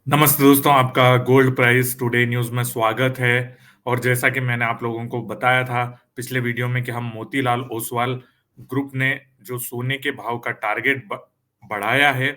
नमस्ते दोस्तों, आपका गोल्ड प्राइस टुडे न्यूज़ में स्वागत है। और जैसा कि मैंने आप लोगों को बताया था पिछले वीडियो में कि हम मोतीलाल ओसवाल ग्रुप ने जो सोने के भाव का टारगेट बढ़ाया है,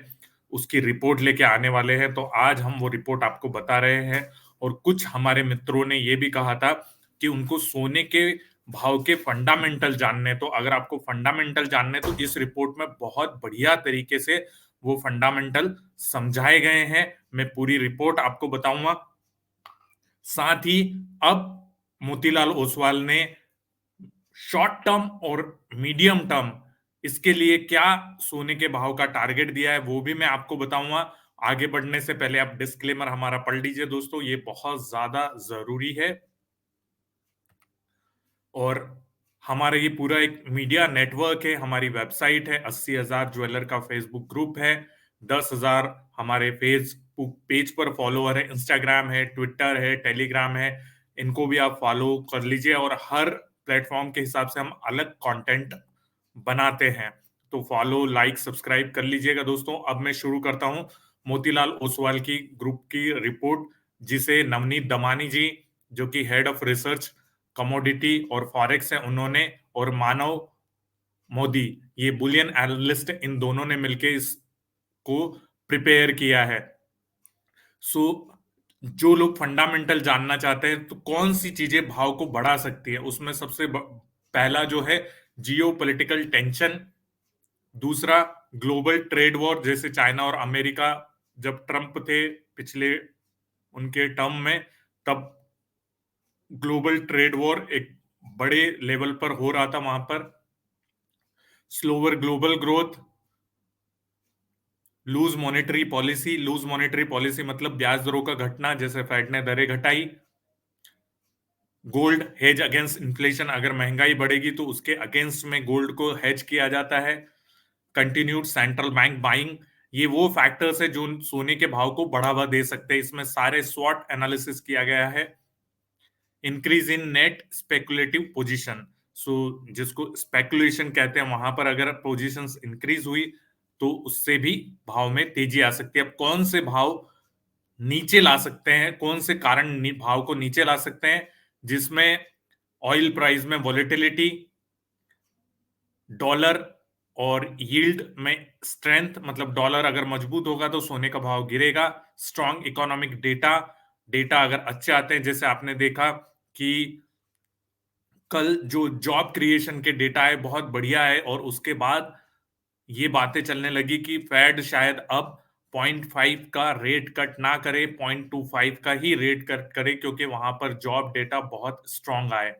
उसकी रिपोर्ट लेके आने वाले हैं। तो आज हम वो रिपोर्ट आपको बता रहे हैं। और कुछ हमारे मित्रों ने ये भी कहा था कि उनको सोने के भाव के फंडामेंटल जानने, तो अगर आपको फंडामेंटल जानने तो इस रिपोर्ट में बहुत बढ़िया तरीके से वो फंडामेंटल समझाए गए हैं। मैं पूरी रिपोर्ट आपको बताऊंगा। साथ ही अब मोतीलाल ओसवाल ने शॉर्ट टर्म और मीडियम टर्म इसके लिए क्या सोने के भाव का टारगेट दिया है वो भी मैं आपको बताऊंगा। आगे बढ़ने से पहले आप डिस्क्लेमर हमारा पढ़ लीजिए दोस्तों, ये बहुत ज्यादा जरूरी है। और हमारा ये पूरा एक मीडिया नेटवर्क है, हमारी वेबसाइट है, 80,000 ज्वेलर का फेसबुक ग्रुप है, 10,000 हमारे फेसबुक पेज पर फॉलोअर है, इंस्टाग्राम है, ट्विटर है, टेलीग्राम है। इनको भी आप फॉलो कर लीजिए। और हर प्लेटफॉर्म के हिसाब से हम अलग कंटेंट बनाते हैं, तो फॉलो लाइक सब्सक्राइब कर लीजिएगा दोस्तों। अब मैं शुरू करता हूं मोतीलाल ओसवाल की ग्रुप की रिपोर्ट, जिसे नवनीत दमानी जी, जो कि हेड ऑफ रिसर्च कमोडिटी और फॉरेक्स है, उन्होंने, और मानव मोदी, ये बुलियन एनालिस्ट, इन दोनों ने मिलकर इसको प्रिपेयर किया है। सो जो लोग फंडामेंटल जानना चाहते हैं तो कौन सी चीजें भाव को बढ़ा सकती है, उसमें सबसे पहला जो है जियो पॉलिटिकल टेंशन। दूसरा ग्लोबल ट्रेड वॉर, जैसे चाइना और अमेरिका, जब ट्रम्प थे पिछले उनके टर्म में, तब ग्लोबल ट्रेड वॉर एक बड़े लेवल पर हो रहा था वहां पर। Slower global growth, loose monetary policy मतलब ब्याज दरों का घटना, जैसे फेड ने दरें घटाई। गोल्ड हेज अगेंस्ट इन्फ्लेशन, अगर महंगाई बढ़ेगी तो उसके अगेंस्ट में गोल्ड को हेज किया जाता है। कंटिन्यूड सेंट्रल बैंक बाइंग, ये वो फैक्टर्स है जो सोने के भाव को बढ़ावा दे सकते हैं। इसमें सारे स्वॉट एनालिसिस किया गया है। Increase in net speculative position, so जिसको स्पेकुलेशन कहते हैं, वहां पर अगर पोजीशंस इंक्रीज हुई तो उससे भी भाव में तेजी आ सकती है। अब कौन से भाव नीचे ला सकते हैं, कौन से कारण भाव को नीचे ला सकते हैं, जिसमें ऑयल प्राइस में वॉलेटिलिटी, डॉलर और यील्ड में स्ट्रेंथ, मतलब डॉलर अगर मजबूत होगा तो सोने का भाव गिरेगा। स्ट्रॉन्ग इकोनॉमिक डेटा, डेटा अगर अच्छे आते हैं, जैसे आपने देखा कि कल जो जॉब क्रिएशन के डेटा है बहुत बढ़िया है, और उसके बाद ये बातें चलने लगी कि फेड शायद अब 0.5 का रेट कट ना करे, 0.25 का ही रेट कट करे, क्योंकि वहां पर जॉब डेटा बहुत स्ट्रांग आए।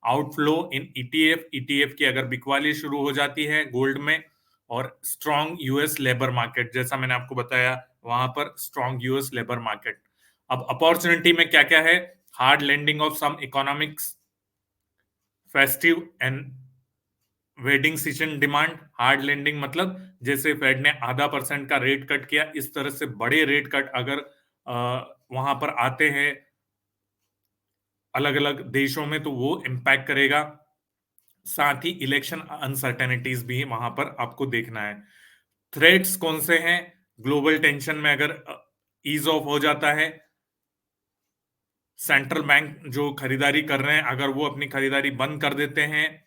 आउटफ्लो इन ईटीएफ, ईटीएफ की अगर बिकवाली शुरू हो जाती है गोल्ड में, और स्ट्रांग यूएस लेबर मार्केट, जैसा मैंने आपको बताया, वहां पर स्ट्रांग यूएस लेबर मार्केट। अब अपॉर्चुनिटी में क्या क्या है? Hard landing of some economics, festive and wedding season demand. Hard landing मतलब जैसे फेड ने ½ % का रेट कट किया, इस तरह से बड़े रेट कट अगर वहां पर आते हैं अलग अलग देशों में, तो वो इम्पैक्ट करेगा। साथ ही इलेक्शन अनसर्टेनिटीज भी वहां पर आपको देखना है। थ्रेट्स कौन से हैं? ग्लोबल टेंशन में अगर ईज ऑफ हो जाता है, सेंट्रल बैंक जो खरीदारी कर रहे हैं अगर वो अपनी खरीदारी बंद कर देते हैं,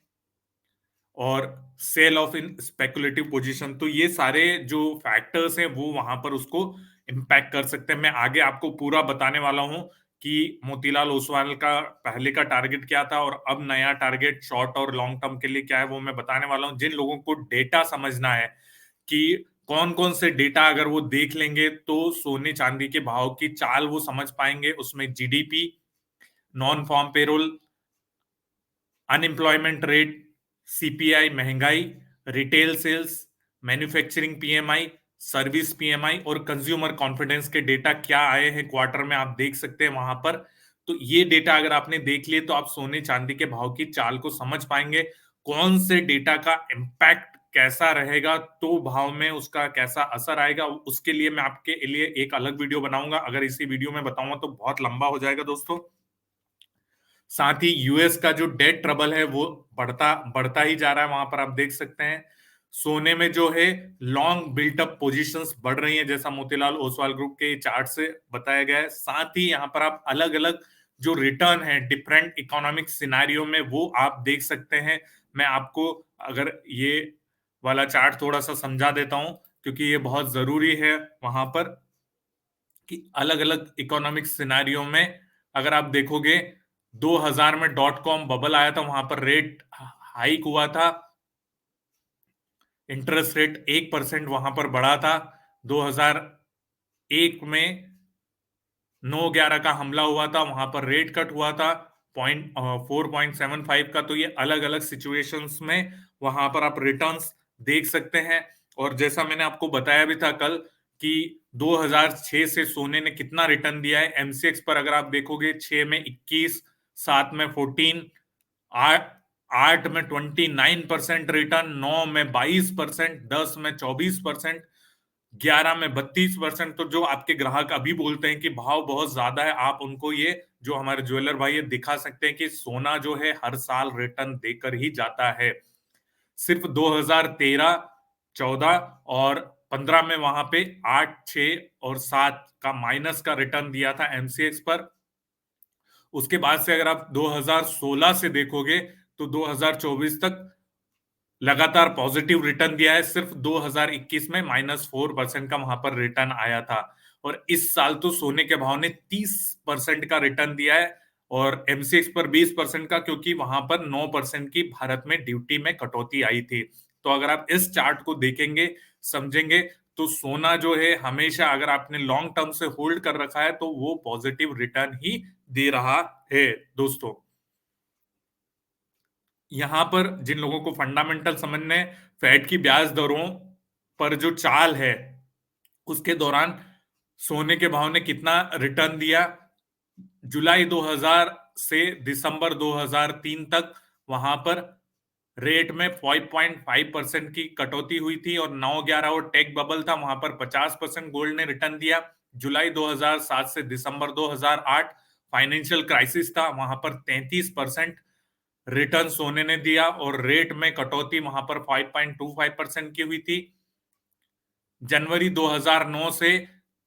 और sell off in speculative position, तो ये सारे जो फैक्टर्स हैं वो वहां पर उसको इम्पैक्ट कर सकते हैं। मैं आगे आपको पूरा बताने वाला हूं कि मोतीलाल ओसवाल का पहले का टारगेट क्या था और अब नया टारगेट शॉर्ट और लॉन्ग टर्म के लिए क्या है, वो मैं बताने वाला हूं। जिन लोगों को डेटा समझना है कि कौन कौन से डेटा अगर वो देख लेंगे तो सोने चांदी के भाव की चाल वो समझ पाएंगे, उसमें GDP, non farm payroll, unemployment rate, CPI महंगाई, retail sales, manufacturing PMI, service PMI और कंज्यूमर कॉन्फिडेंस के डेटा क्या आए हैं क्वार्टर में, आप देख सकते हैं वहां पर। तो ये डेटा अगर आपने देख लिए तो आप सोने चांदी के भाव की चाल को समझ पाएंगे। कौन से डेटा का इम्पैक्ट कैसा रहेगा तो भाव में उसका कैसा असर आएगा, उसके लिए मैं आपके लिए एक अलग वीडियो बनाऊंगा। अगर इसी वीडियो में बताऊंगा तो बहुत लंबा हो जाएगा दोस्तों। साथ ही यूएस का जो डेट ट्रबल है वो बढ़ता बढ़ता ही जा रहा है, वहां पर आप देख सकते हैं। सोने में जो है लॉन्ग बिल्टअप पोजीशंस बढ़ रही हैं, जैसा मोतीलाल ओसवाल ग्रुप के चार्ट से बताया गया है। साथ ही यहाँ पर आप अलग अलग जो रिटर्न है डिफरेंट इकोनॉमिक सिनारियो में, वो आप देख सकते हैं। मैं आपको अगर ये वाला चार्ट थोड़ा सा समझा देता हूं, क्योंकि ये बहुत जरूरी है वहां पर, कि अलग अलग इकोनॉमिक सिनारियो में अगर आप देखोगे, 2000 में डॉट कॉम बबल आया था, वहां पर रेट हाइक हुआ था, इंटरेस्ट रेट 1% वहां पर बढ़ा था। 2001 में 9/11 का हमला हुआ था, वहां पर रेट कट हुआ था 4.75 का। तो ये अलग अलग सिचुएशंस में वहां पर आप रिटर्न्स देख सकते हैं। और जैसा मैंने आपको बताया भी था कल, कि 2006 से सोने ने कितना रिटर्न दिया है। एमसीएक्स पर अगर आप देखोगे, 6 में 21, 7 में 14, आठ आठ में 29% रिटर्न, 9 में 22%, 10 में 24%, 11 में 32%। तो जो आपके ग्राहक अभी बोलते हैं कि भाव बहुत ज्यादा है, आप उनको ये जो हमारे ज्वेलर भाई ये दिखा सकते हैं कि सोना जो है हर साल रिटर्न देकर ही जाता है। सिर्फ 2013, 14 और 15 में वहां पे 8, 6 और 7 का माइनस का रिटर्न दिया था एमसीएक्स पर। उसके बाद से अगर आप 2016 से देखोगे, तो 2024 तक लगातार पॉजिटिव रिटर्न दिया है। सिर्फ 2021 में -4% का वहां पर रिटर्न आया था। और इस साल तो सोने के भाव ने 30% का रिटर्न दिया है, और एमसीएक्स पर 20% का, क्योंकि वहां पर 9% की भारत में ड्यूटी में कटौती आई थी। तो अगर आप इस चार्ट को देखेंगे, समझेंगे, तो सोना जो है हमेशा, अगर आपने लॉन्ग टर्म से होल्ड कर रखा है, तो वो पॉजिटिव रिटर्न ही दे रहा है दोस्तों। यहां पर जिन लोगों को फंडामेंटल समझने, फेड की ब्याज दरों पर जो चाल है, उसके दौरान सोने के भाव ने कितना रिटर्न दिया, जुलाई 2000 से दिसंबर 2003 तक वहां पर रेट में 5.5% की कटौती हुई थी, और 9/11 और टेक बबल था, वहां पर 50% गोल्ड ने रिटर्न दिया। जुलाई 2007 से दिसंबर 2008 फाइनेंशियल क्राइसिस था, वहां पर 33% रिटर्न सोने ने दिया, और रेट में कटौती वहां पर 5.25% की हुई थी। जनवरी 2009 से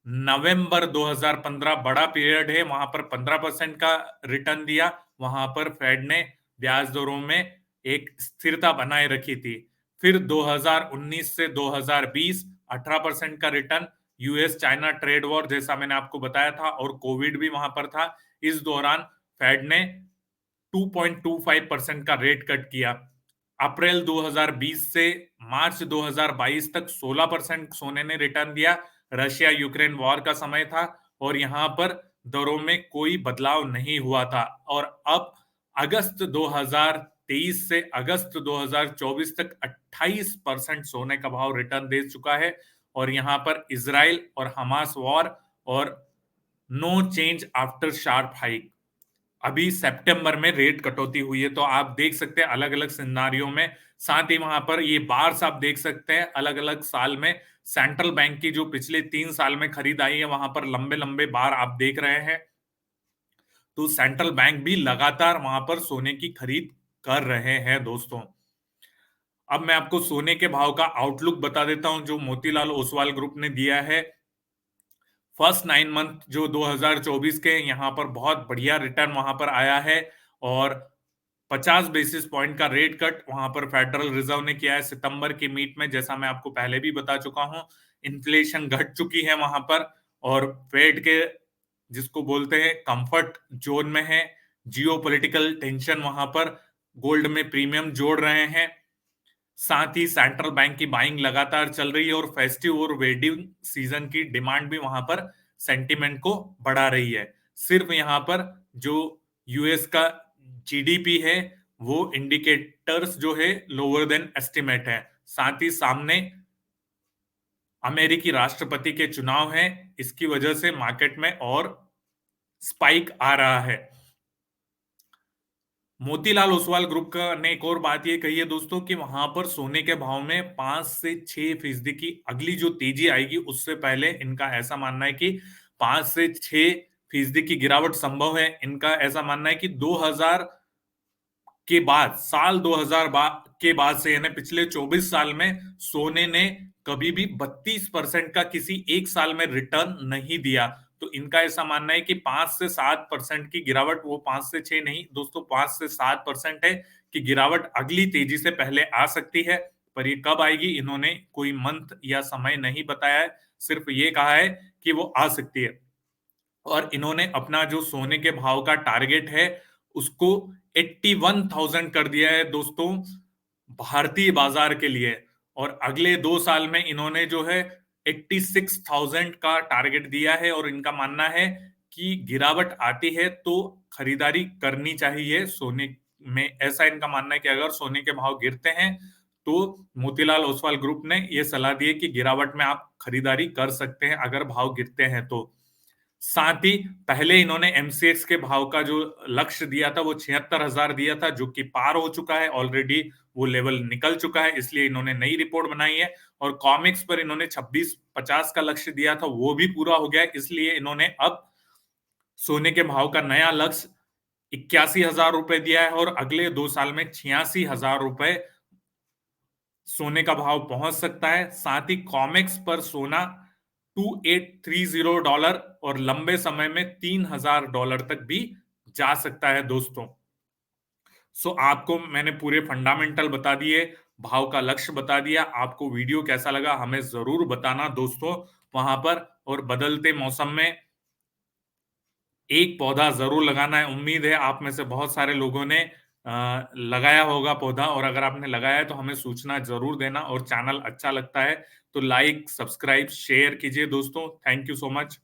नवंबर 2015 बड़ा पीरियड है, वहां पर 15% का रिटर्न दिया। वहां पर फेड ने ब्याज दरों में एक स्थिरता बनाए रखी थी। फिर 2019 से 2020 18% का return. US China trade war, जैसा मैंने आपको बताया था, और कोविड भी वहां पर था, इस दौरान फेड ने 2.25% का रेट कट किया। अप्रैल 2020 से मार्च 2022 तक 16% सोने ने रिटर्न दिया। रशिया यूक्रेन वॉर का समय था, और यहां पर दरों में कोई बदलाव नहीं हुआ था। और अब अगस्त 2023 से अगस्त 2024 तक 28% सोने का भाव रिटर्न दे चुका है। और यहां पर इसराइल और हमास वॉर, और no change after sharp hike, अभी सितंबर में रेट कटौती हुई है। तो आप देख सकते हैं अलग अलग सिनारियों में। साथ ही वहां पर ये बार्स आप देख सकते हैं अलग अलग साल में। सेंट्रल बैंक की जो पिछले 3 साल में खरीदारी है, वहां पर लंबे लंबे बार आप देख रहे हैं। तो सेंट्रल बैंक भी लगातार वहां पर सोने की खरीद कर रहे हैं दोस्तों। अब मैं आपको सोने के भाव का आउटलुक बता देता हूं, जो मोतीलाल ओसवाल ग्रुप ने दिया है। फर्स्ट 9 मंथ जो 2024 के, यहाँ पर बहुत बढ़िया रिटर्न वहां पर आया है। और 50 बेसिस पॉइंट का रेट कट वहां पर फेडरल रिजर्व ने किया है सितंबर की मीट में, जैसा मैं आपको पहले भी बता चुका हूं। इन्फ्लेशन घट चुकी है वहां पर, और फेड के जिसको बोलते हैं कंफर्ट जोन में है। जियो पॉलिटिकल टेंशन वहां पर गोल्ड में प्रीमियम जोड़ रहे हैं। साथ ही सेंट्रल बैंक की बाइंग लगातार चल रही है, और फेस्टिव और वेडिंग सीजन की डिमांड भी वहां पर सेंटिमेंट को बढ़ा रही है। सिर्फ यहां पर जो यूएस का जीडीपी है, वो इंडिकेटर्स जो है लोअर देन एस्टिमेट है। साथ ही सामने अमेरिकी राष्ट्रपति के चुनाव हैं, इसकी वजह से मार्केट में और स्पाइक आ रहा है। मोतीलाल ओसवाल ग्रुप का ने एक और बात ये कही है दोस्तों, कि वहां पर सोने के भाव में 5 से 6% की अगली जो तेजी आएगी, उससे पहले इनका ऐसा मानना है कि 5 से 6% की गिरावट संभव है। इनका ऐसा मानना है कि 2000 के बाद, साल 2000 के बाद से, यानी पिछले 24 साल में सोने ने कभी भी 32% का किसी एक साल में रिटर्न नहीं दिया। तो इनका ऐसा मानना है कि 5 से 7% की गिरावट, वो 5 से 6 नहीं दोस्तों, 5 से 7% है कि गिरावट अगली तेजी से पहले आ सकती है। पर ये कब आएगी, इन्होंने कोई मंथ या समय नहीं बताया है, सिर्फ ये कहा है कि वो आ सकती है। और इन्होंने अपना जो सोने के भाव का टारगेट है उसको 81,000 कर दिया है दोस्तों, भारतीय बाजार के लिए। और अगले 2 साल में इन्होंने जो है 86,000 का टारगेट दिया है। और इनका मानना है कि गिरावट आती है तो खरीदारी करनी चाहिए सोने में। ऐसा इनका मानना है कि अगर सोने के भाव गिरते हैं तो मोतीलाल ओसवाल ग्रुप ने यह सलाह दी है कि गिरावट में आप खरीदारी कर सकते हैं अगर भाव गिरते हैं तो। साथ ही पहले इन्होंने एमसीएक्स के भाव का जो लक्ष्य दिया था वो 76,000 दिया था, जो कि पार हो चुका है ऑलरेडी, वो लेवल निकल चुका है, इसलिए इन्होंने नई रिपोर्ट बनाई है। और कॉमिक्स पर इन्होंने 2650 का लक्ष्य दिया था, वो भी पूरा हो गया, इसलिए इन्होंने अब सोने के भाव का नया लक्ष्य 81,000 रुपए दिया है और अगले 2 साल में 86,000 रुपए सोने का भाव पहुंच सकता है। साथ ही कॉमेक्स पर सोना $2830 और लंबे समय में $3,000 तक भी जा सकता है दोस्तों। सो आपको मैंने पूरे फंडामेंटल बता दिए, भाव का लक्ष्य बता दिया। आपको वीडियो कैसा लगा हमें जरूर बताना दोस्तों वहां पर। और बदलते मौसम में एक पौधा जरूर लगाना है। उम्मीद है आप में से बहुत सारे लोगों ने लगाया होगा पौधा, और अगर आपने लगाया है तो हमें सूचना जरूर देना। और चैनल अच्छा लगता है तो लाइक, सब्सक्राइब, शेयर कीजिए दोस्तों। Thank you so much.